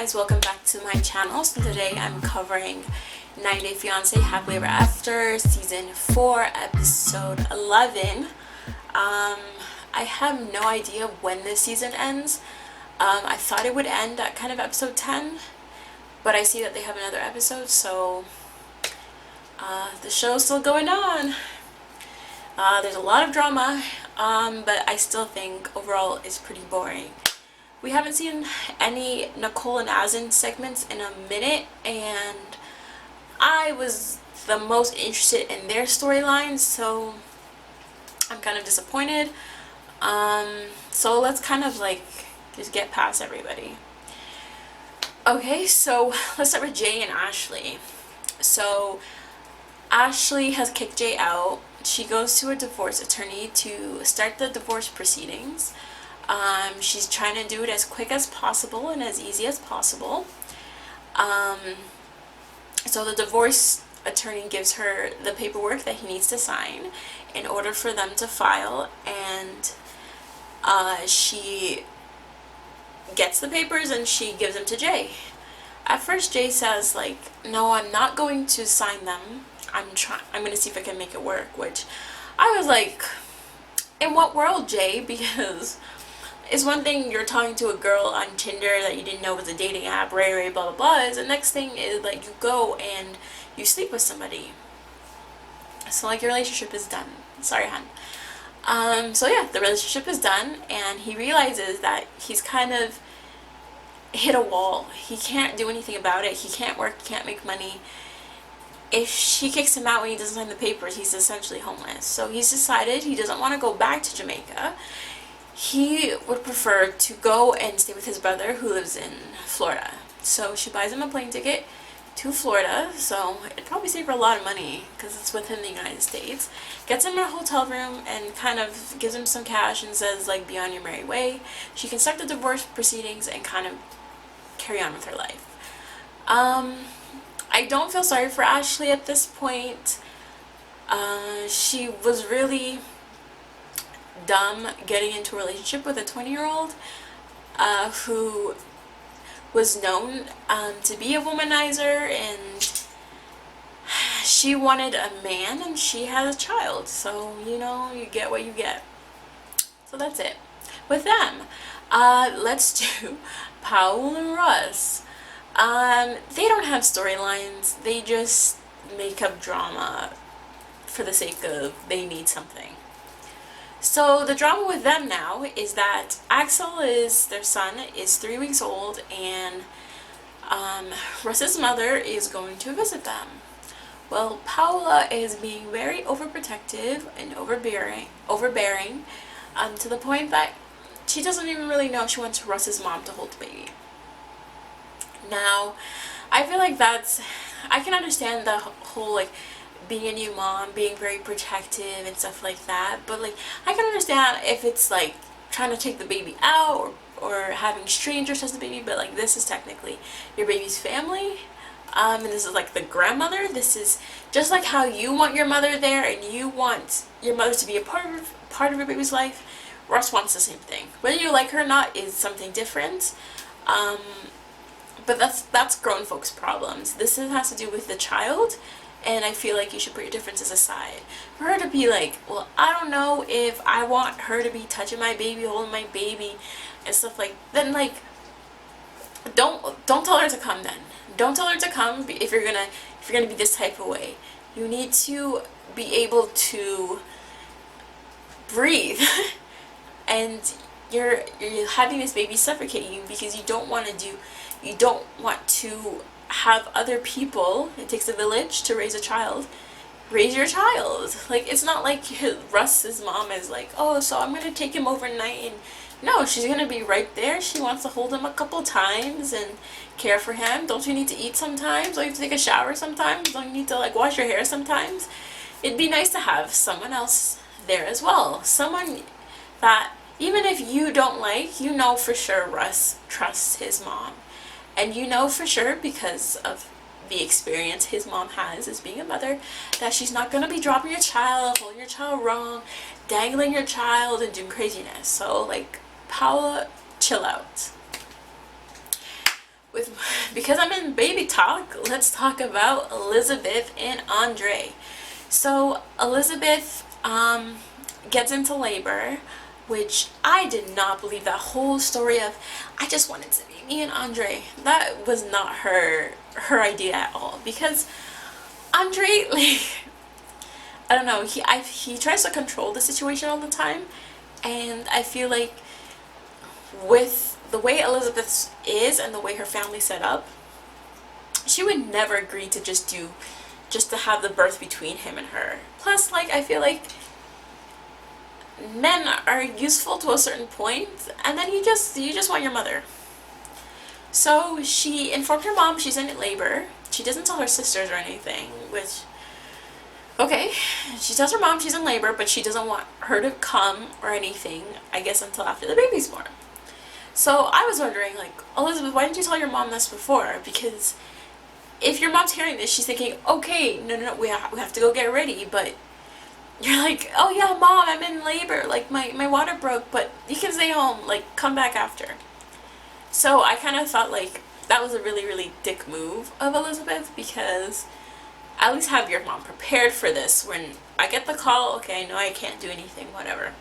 guys, welcome back to my channel. So today I'm covering 90 Day Fiance Happily Ever After season 4 episode 11. I have no idea when this season ends. I thought it would end at kind of episode 10, but I see that they have another episode, so the show's still going on. There's a lot of drama, but I still think overall it's pretty boring. We haven't seen any Nicole and Asin segments in a minute, and I was the most interested in their storylines, so I'm kind of disappointed. So let's kind of like just get past everybody. Okay, so let's start with Jay and Ashley. So Ashley has kicked Jay out. She goes to a divorce attorney to start the divorce proceedings. She's trying to do it as quick as possible and as easy as possible. So the divorce attorney gives her the paperwork that he needs to sign in order for them to file, and she gets the papers and she gives them to Jay. At first Jay says like, no, I'm not going to sign them. I'm going to see if I can make it work, which I was like, in what world, Jay? Because it's one thing you're talking to a girl on Tinder that you didn't know was a dating app, blah blah blah. And the next thing is like you go and you sleep with somebody. So like your relationship is done. Sorry, hon. So yeah, the relationship is done, and he realizes that he's kind of hit a wall. He can't do anything about it. He can't work. He can't make money. If she kicks him out when he doesn't sign the papers, he's essentially homeless. So he's decided he doesn't want to go back to Jamaica. He would prefer to go and stay with his brother who lives in Florida. So she buys him a plane ticket to Florida, so it'd probably save her a lot of money because it's within the United States. Gets him a hotel room and kind of gives him some cash and says like, be on your merry way. She can start the divorce proceedings and kind of carry on with her life. I don't feel sorry for Ashley at this point. She was really dumb getting into a relationship with a 20-year-old who was known to be a womanizer, and she wanted a man and she had a child, so you know, you get what you get. So that's it with them. Let's do Paul and Russ. They don't have storylines, they just make up drama for the sake of they need something. So the drama with them now is that Axel, their son, is 3 weeks old, and Russ's mother is going to visit them. Well, Paula is being very overprotective and overbearing, to the point that she doesn't even really know if she wants Russ's mom to hold the baby. Now, I feel like I can understand the whole like being a new mom, being very protective and stuff like that, but like I can understand if it's like trying to take the baby out or having strangers touch the baby, but like this is technically your baby's family, and this is like the grandmother. This is just like how you want your mother there and you want your mother to be a part of your baby's life. Russ wants the same thing. Whether you like her or not is something different, but that's grown folks' problems. This has to do with the child, and I feel like you should put your differences aside. For her to be like, well, I don't know if I want her to be touching my baby, holding my baby, and stuff like, then like, don't tell her to come then. Don't tell her to come if you're gonna be this type of way. You need to be able to breathe, and you're having this baby suffocate you because you don't want to have other people, it takes a village to raise a child, raise your child. Like, it's not like Russ's mom is like, oh, so I'm gonna take him overnight, and no, she's gonna be right there. She wants to hold him a couple times and care for him. Don't you need to eat sometimes? Don't you have to take a shower sometimes? Don't you need to like wash your hair sometimes? It'd be nice to have someone else there as well, someone that even if you don't like, you know for sure Russ trusts his mom. And you know for sure, because of the experience his mom has as being a mother, that she's not going to be dropping your child, holding your child wrong, dangling your child, and doing craziness. So, like, Paula, chill out. with because I'm in baby talk, let's talk about Elizabeth and Andre. So Elizabeth gets into labor, which I did not believe. That whole story of I just wanted to be me and Andre, that was not her idea at all. Because Andre, like, I don't know, he tries to control the situation all the time, and I feel like with the way Elizabeth is and the way her family's set up, she would never agree to just to have the birth between him and her. Plus, like, I feel like men are useful to a certain point, and then you just want your mother. So she informed her mom she's in labor. She doesn't tell her sisters or anything, which, okay. She tells her mom she's in labor, but she doesn't want her to come or anything, I guess, until after the baby's born. So I was wondering, like, Elizabeth, why didn't you tell your mom this before? Because if your mom's hearing this, she's thinking, okay, no, we have to go get ready, but you're like, oh yeah, mom, I'm in labor, like, my water broke, but you can stay home, like, come back after. So I kind of thought, like, that was a really, really dick move of Elizabeth, because at least have your mom prepared for this. When I get the call, okay, no, I can't do anything, whatever.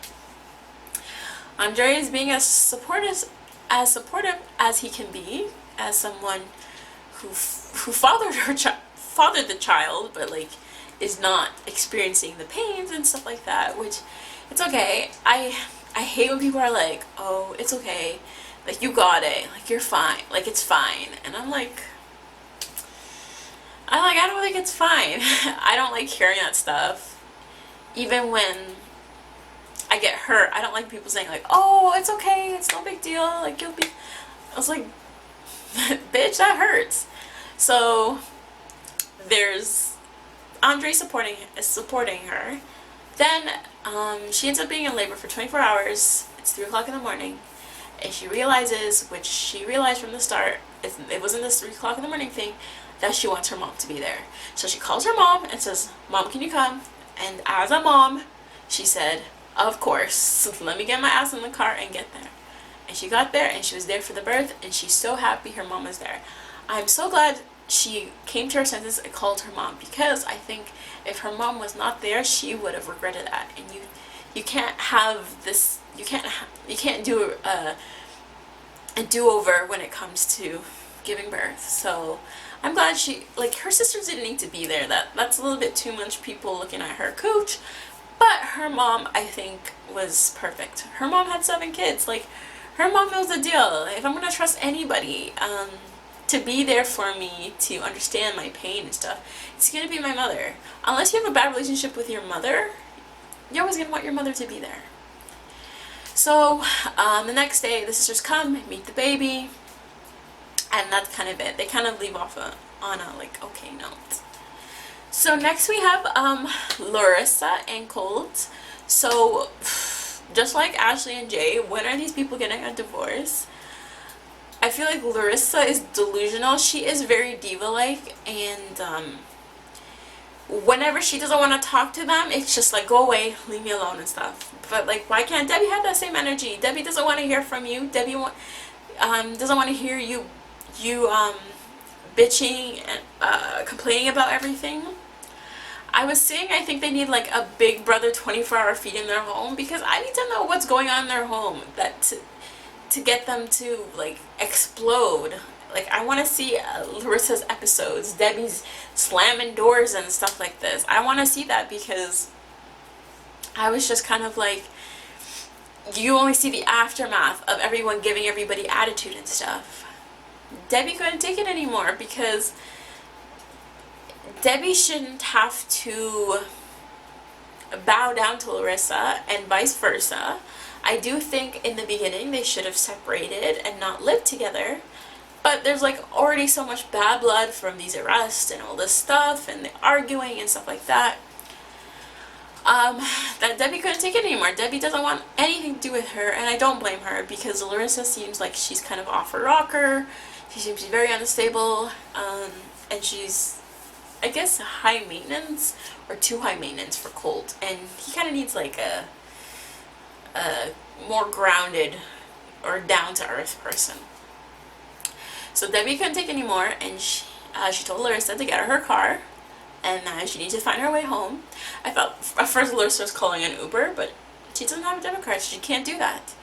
Andre is being as supportive as he can be, as someone who fathered the child, but, like, is not experiencing the pains and stuff like that, which, it's okay. I hate when people are like, oh, it's okay, like, you got it, like, you're fine, like, it's fine. And I'm like, I don't think it's fine. I don't like hearing that stuff. Even when I get hurt, I don't like people saying, like, oh, it's okay, it's no big deal, like, you'll be, I was like, bitch, that hurts. So there's Andre supporting her. Then she ends up being in labor for 24 hours. It's 3 o'clock in the morning, and she realizes, which she realized from the start, it wasn't this 3 o'clock in the morning thing, that she wants her mom to be there. So she calls her mom and says, Mom, can you come? And as a mom, she said, of course, let me get my ass in the car and get there. And she got there, and she was there for the birth, and she's so happy her mom was there. I'm so glad she came to her senses and called her mom, because I think if her mom was not there, she would have regretted that. And you can't have this, you can't do a do-over when it comes to giving birth. So I'm glad her sisters didn't need to be there. That's a little bit too much people looking at her coach. But her mom, I think, was perfect. Her mom had 7 kids. Like, her mom knows the deal. If I'm going to trust anybody to be there for me, to understand my pain and stuff, it's going to be my mother. Unless you have a bad relationship with your mother, you're always going to want your mother to be there. So the next day, the sisters come, meet the baby, and that's kind of it. They kind of leave off on a, like, okay note. So next we have Larissa and Colt. So just like Ashley and Jay, when are these people getting a divorce? I feel like Larissa is delusional. She is very diva-like, and whenever she doesn't want to talk to them, it's just like, go away, leave me alone and stuff. But, like, why can't Debbie have that same energy? Debbie doesn't want to hear from you. Debbie doesn't want to hear you bitching and complaining about everything. I was saying I think they need, like, a big brother 24-hour feed in their home, because I need to know what's going on in their home to get them to, like, explode. Like, I want to see Larissa's episodes, Debbie's slamming doors and stuff like this. I want to see that, because I was just kind of like, you only see the aftermath of everyone giving everybody attitude and stuff. Debbie couldn't take it anymore, because Debbie shouldn't have to bow down to Larissa and vice versa. I do think in the beginning they should have separated and not lived together, but there's, like, already so much bad blood from these arrests and all this stuff and the arguing and stuff like that, that Debbie couldn't take it anymore. Debbie doesn't want anything to do with her, and I don't blame her, because Larissa seems like she's kind of off her rocker. She seems to be very unstable, and she's, I guess, high maintenance, or too high maintenance for Colt, and he kind of needs, like, a more grounded or down-to-earth person. So Debbie couldn't take anymore, and she told Larissa to get her car, and she needed to find her way home. I thought at first Larissa was calling an Uber, but she doesn't have a debit card, so she can't do that.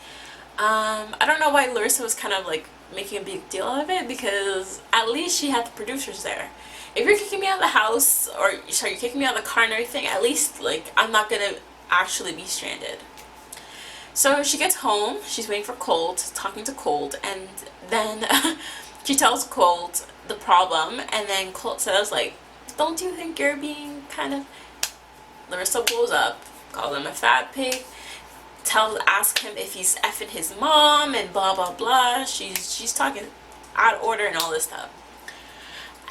I don't know why Larissa was kind of like making a big deal of it, because at least she had the producers there. If you're kicking me out of the house, or sorry, you're kicking me out of the car and everything, at least like I'm not gonna actually be stranded. So she gets home, she's waiting for Colt, talking to Colt, and then she tells Colt the problem, and then Colt says like, don't you think you're being kind of... Larissa blows up, calls him a fat pig, asks him if he's effing his mom, and blah blah blah. She's talking out of order and all this stuff.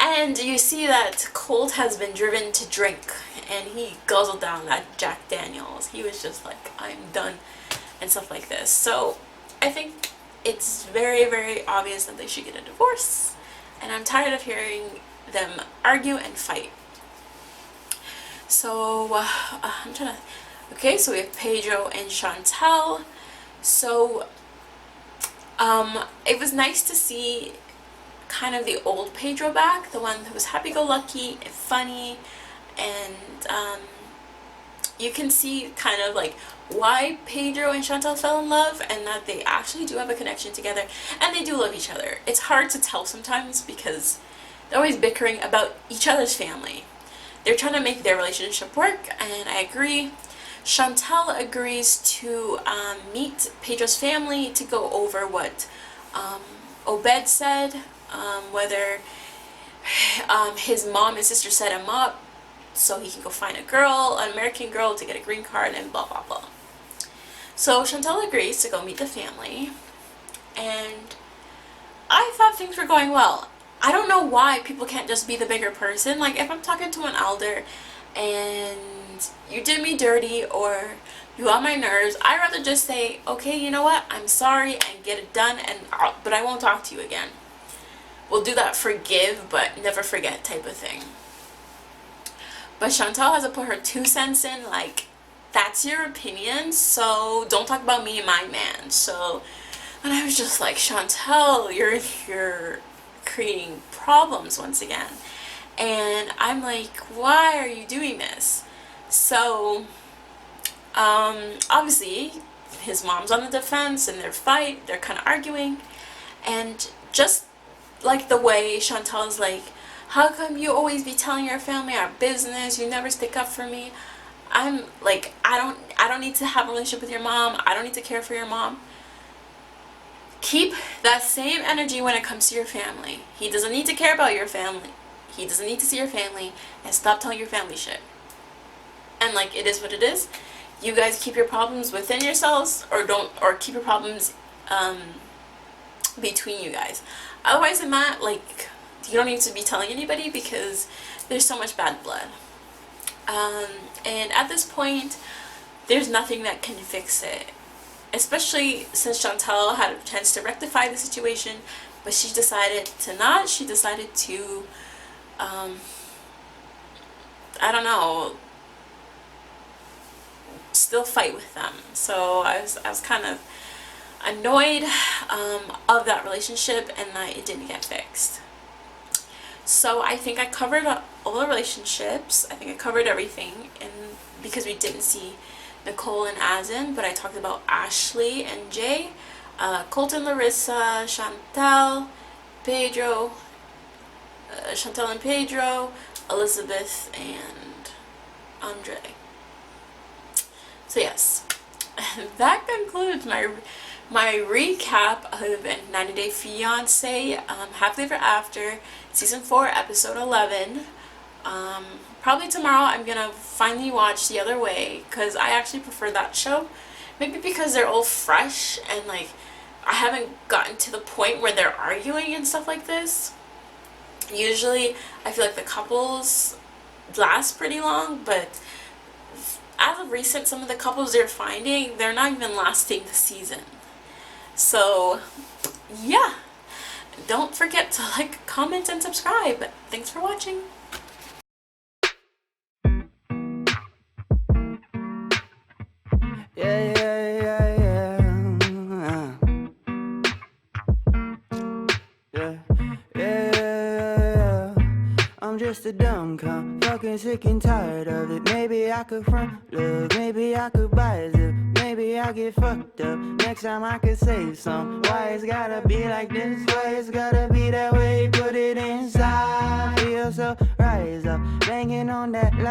And you see that Colt has been driven to drink, and he guzzled down that Jack Daniels. He was just like, I'm done, and stuff like this. So I think it's very, very obvious that they should get a divorce, and I'm tired of hearing them argue and fight. So I'm trying to... Okay, so we have Pedro and Chantel. So it was nice to see kind of the old Pedro back, the one who was happy-go-lucky and funny, and you can see kind of like why Pedro and Chantel fell in love, and that they actually do have a connection together, and they do love each other. It's hard to tell sometimes because they're always bickering about each other's family. They're trying to make their relationship work, and I agree. Chantel agrees to meet Pedro's family to go over what Obed said, whether his mom and sister set him up so he can go find a girl, an American girl, to get a green card, and blah blah blah. So Chantel agrees to go meet the family, and I thought things were going well. I don't know why people can't just be the bigger person. Like, if I'm talking to an elder and you did me dirty or you got my nerves, I'd rather just say, okay, you know what, I'm sorry, and get it done, but I won't talk to you again. We'll do that forgive but never forget type of thing. But Chantel has to put her 2 cents in, like, that's your opinion, so don't talk about me and my man. So, and I was just like, Chantel, you're creating problems once again. And I'm like, why are you doing this? So, obviously, his mom's on the defense, and they're kind of arguing, and just like the way Chantel's like, how come you always be telling your family our business? You never stick up for me. I'm like, I don't need to have a relationship with your mom. I don't need to care for your mom. Keep that same energy when it comes to your family. He doesn't need to care about your family. He doesn't need to see your family, and stop telling your family shit. And like, it is what it is. You guys keep your problems within yourselves, or keep your problems between you guys. Otherwise than that, like, you don't need to be telling anybody because there's so much bad blood. And at this point, there's nothing that can fix it. Especially since Chantel had a chance to rectify the situation, but she decided to not. She decided to, I don't know, still fight with them. So I was kind of annoyed of that relationship, and that it didn't get fixed. So I think I covered all the relationships. I think I covered everything, and because we didn't see Nicole and Asin, but I talked about Ashley and Jay, Colton, Larissa, Chantel, Pedro, Chantel and Pedro, Elizabeth, and Andre. So yes, that concludes my recap of 90 Day Fiance, Happily Ever After, Season 4, Episode 11. Probably tomorrow I'm gonna finally watch The Other Way, because I actually prefer that show. Maybe because they're all fresh, and like, I haven't gotten to the point where they're arguing and stuff like this. Usually I feel like the couples last pretty long, but as of recent, some of the couples they're finding, they're not even lasting the season. So yeah, don't forget to like, comment, and subscribe. Thanks for watching. Yeah. I'm just a dumb cunt, fucking sick and tired of it. Maybe I could front love, maybe I could buy a zip, maybe I get fucked up. Next time I could save some. Why it's gotta be like this? Why it's gotta be that way? Put it inside. Feel so rise up, banging on that loud.